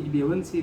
HbA1c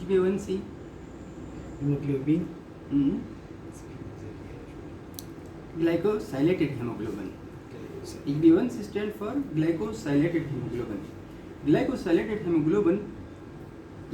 HbA1c? hemoglobin, glycosylated hemoglobin. HbA1c stand for glycosylated hemoglobin. Glycosylated hemoglobin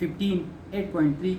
15, 8.3,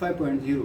5.0,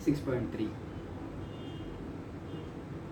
6.3।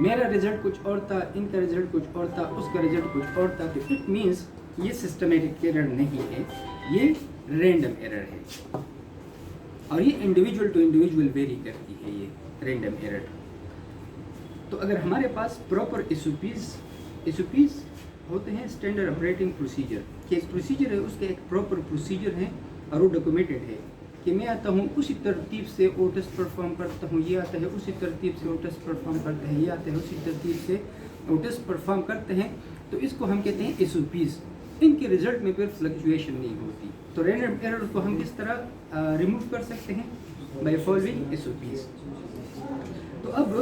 میرا result کچھ اور تھا، ان کا رزلٹ کچھ اور تھا، اس کا رزلٹ کچھ اور تھا، تو اٹ مینس یہ سسٹمیٹک ایرر نہیں ہے، یہ رینڈم ایرر ہے، اور یہ انڈیویجول ٹو انڈیویجول ویری کرتی ہے یہ رینڈم ایرر. تو اگر ہمارے پاس پراپر ایس او پیز ہوتے ہیں، اسٹینڈرڈ آپریٹنگ پروسیجر، کہ ایک پروسیجر ہے، اس کا ایک پراپر پروسیجر ہے اور وہ ڈاکومنٹڈ ہے کہ میں آتا ہوں اسی ترتیب سے او ٹیسٹ پرفارم کرتا ہوں، یہ آتا ہے اسی ترتیب سے او ٹیسٹ پرفارم کرتے ہیں، یہ آتے ہیں اسی ترتیب سے او ٹیسٹ پرفارم کرتے ہیں، تو اس کو ہم کہتے ہیں ایس او پیز. ان کے رزلٹ میں پھر فلکچویشن نہیں ہوتی. تو رینڈم ایرر کو ہم کس طرح ریموو کر سکتے ہیں؟ By following S O Ps. تو اب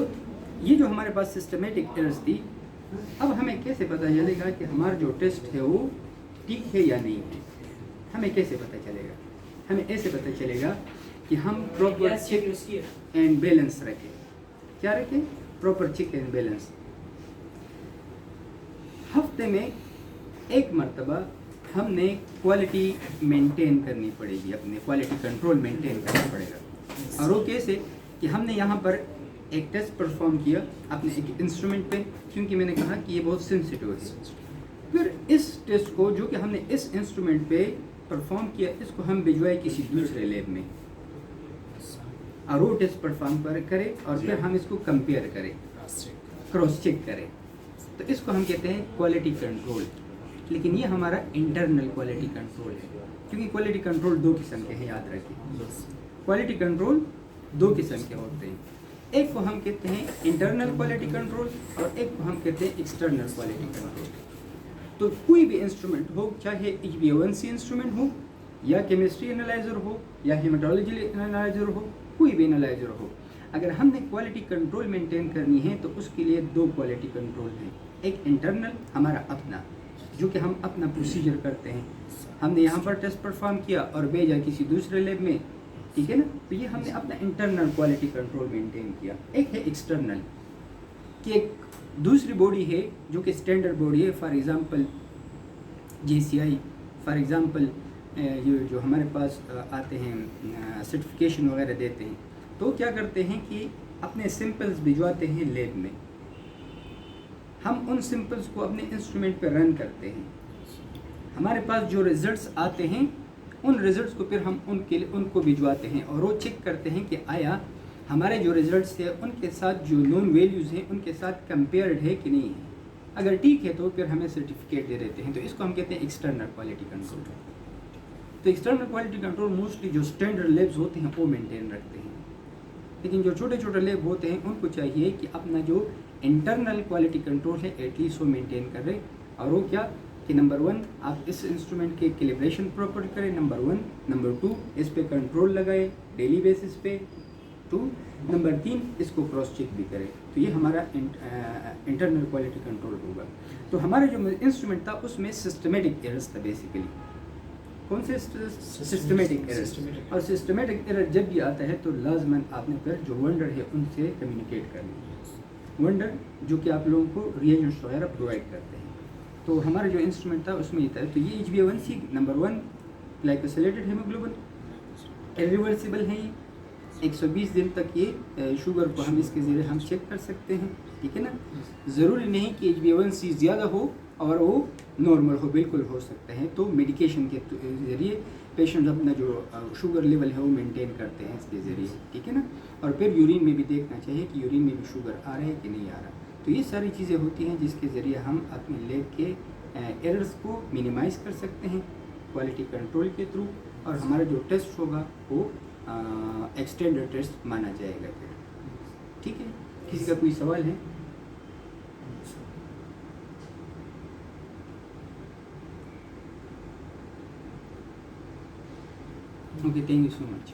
یہ جو ہمارے پاس سسٹمیٹک ایررز تھی، اب ہمیں کیسے پتہ چلے گا کہ ہمارا جو ٹیسٹ ہے وہ ٹھیک ہے یا نہیں ہے؟ ہمیں کیسے پتہ چلے گا؟ ہمیں ایسے پتہ چلے گا کہ ہم پراپر چیک اینڈ بیلنس رکھیں. کیا رکھیں؟ Proper check and balance. ہفتے میں ایک مرتبہ ہم نے کوالٹی مینٹین کرنی پڑے گی، اپنے کوالٹی کنٹرول مینٹین کرنا پڑے گا. اور وہ کیسے؟ کہ ہم نے یہاں پر ایک ٹیسٹ پرفارم کیا اپنے ایک انسٹرومنٹ پہ، کیونکہ میں نے کہا کہ یہ بہت سینسیٹیو ہے. پھر اس ٹیسٹ کو جو کہ ہم نے اس انسٹرومنٹ پہ پرفارم کیا، اس کو ہم بھجوائے کسی دوسرے لیب میں، اور وہ ٹیسٹ پرفارم کرے، اور پھر ہم اس کو کمپیئر کریں، کراس چیک کریں. تو اس کو ہم کہتے ہیں کوالٹی کنٹرول. لیکن یہ ہمارا انٹرنل کوالٹی کنٹرول ہے، کیونکہ کوالٹی کنٹرول دو قسم کے ہیں، یاد رکھیں. کوالٹی کنٹرول دو قسم کے ہوتے ہیں. ایک کو ہم کہتے ہیں انٹرنل کوالٹی کنٹرول، اور ایک کو ہم کہتے ہیں ایکسٹرنل کوالٹی کنٹرول. تو کوئی بھی انسٹرومنٹ ہو، چاہے HbA1c انسٹرومنٹ ہو، یا کیمسٹری انالائزر ہو، یا ہیماٹولوجی انالائزر ہو، کوئی بھی انالائزر ہو، اگر ہم نے کوالٹی کنٹرول مینٹین کرنی ہے تو اس کے لیے دو کوالٹی کنٹرول ہیں. ایک انٹرنل، ہمارا اپنا، جو کہ ہم اپنا پروسیجر کرتے ہیں، ہم نے یہاں پر ٹیسٹ پرفارم کیا اور بھیجا کسی دوسرے لیب میں، ٹھیک ہے نا، تو یہ ہم نے اپنا انٹرنل کوالٹی کنٹرول مینٹین کیا. ایک ہے ایکسٹرنل، کہ ایک دوسری باڈی ہے جو کہ اسٹینڈرڈ باڈی ہے، for example JCI، for example جو ہمارے پاس آتے ہیں سرٹیفکیشن وغیرہ دیتے ہیں، تو کیا کرتے ہیں کہ اپنے سمپلز بھجواتے ہیں لیب میں. ہم ان سمپلز کو اپنے انسٹرومنٹ پہ رن کرتے ہیں. ہمارے پاس جو ریزلٹس آتے ہیں، ان ریزلٹس کو پھر ہم ان کو بھجواتے ہیں، اور وہ چیک کرتے ہیں کہ آیا ہمارے جو ریزلٹس ہیں ان کے ساتھ جو نون ویلیوز ہیں ان کے ساتھ کمپیئرڈ ہے کہ نہیں ہے. اگر ٹھیک ہے تو پھر ہمیں سرٹیفکیٹ دے دیتے ہیں. تو اس کو ہم کہتے ہیں ایکسٹرنل کوالٹی کنٹرول. تو ایکسٹرنل کوالٹی کنٹرول موسٹلی جو اسٹینڈرڈ لیبز ہوتے ہیں وہ مینٹین رکھتے ہیں. لیکن جو چھوٹے چھوٹے لیب ہوتے ہیں ان کو چاہیے کہ اپنا جو انٹرنل کوالٹی کنٹرول ہے ایٹ لیسٹ وہ مینٹین کر رہے. اور وہ کیا کہ نمبر 1 آپ اس انسٹرومنٹ کے کیلیبریشن پراپر کریں، نمبر 1. نمبر 2 اس پہ کنٹرول لگائے ڈیلی بیسس پہ. 2 نمبر 3 اس کو کراس چیک بھی کرے. تو یہ ہمارا انٹرنل کوالٹی کنٹرول ہوگا. تو ہمارا جو انسٹرومنٹ تھا اس میں سسٹمیٹک ایررز تھا بیسیکلی. کون سے؟ Systematic errors. اور سسٹمیٹک ایرر جب بھی آتا ہے تو لازماً آپ نے پھر جو ونڈر ہے ان سے کمیونیکیٹ کرنا ہے. ونڈر جو کہ آپ لوگوں کو ریئیجنٹس وغیرہ پرووائڈ کرتے ہیں. تو ہمارا جو انسٹرومنٹ تھا اس میں یہ تھا. تو یہ HbA1c نمبر 1 گلائکوسیلیٹڈ ہیموگلوبن ریورسیبل ہے. یہ 120 دن تک یہ شوگر کو ہم اس کے ذریعے ہم چیک کر سکتے ہیں، ٹھیک ہے نا. ضروری نہیں کہ HbA1c زیادہ ہو اور وہ نارمل ہو، بالکل ہو سکتا ہے. تو میڈیکیشن کے ذریعے پیشنٹ اپنا جو شوگر لیول ہے وہ مینٹین کرتے ہیں اس کے ذریعے، ٹھیک ہے نا. اور پھر یورین میں بھی دیکھنا چاہیے کہ یورین میں بھی شوگر آ رہا ہے کہ نہیں آ رہا. تو یہ ساری چیزیں ہوتی ہیں جس کے ذریعے ہم اپنے لیب کے ایررز کو مینیمائز کر سکتے ہیں کوالٹی کنٹرول کے تھرو. اور ہمارا جو ٹیسٹ ہوگا وہ ایکسٹینڈرڈ ٹیسٹ مانا جائے گا پھر. ٹھیک ہے، کسی کا کوئی سوال ہے؟ Okay, thank you so much.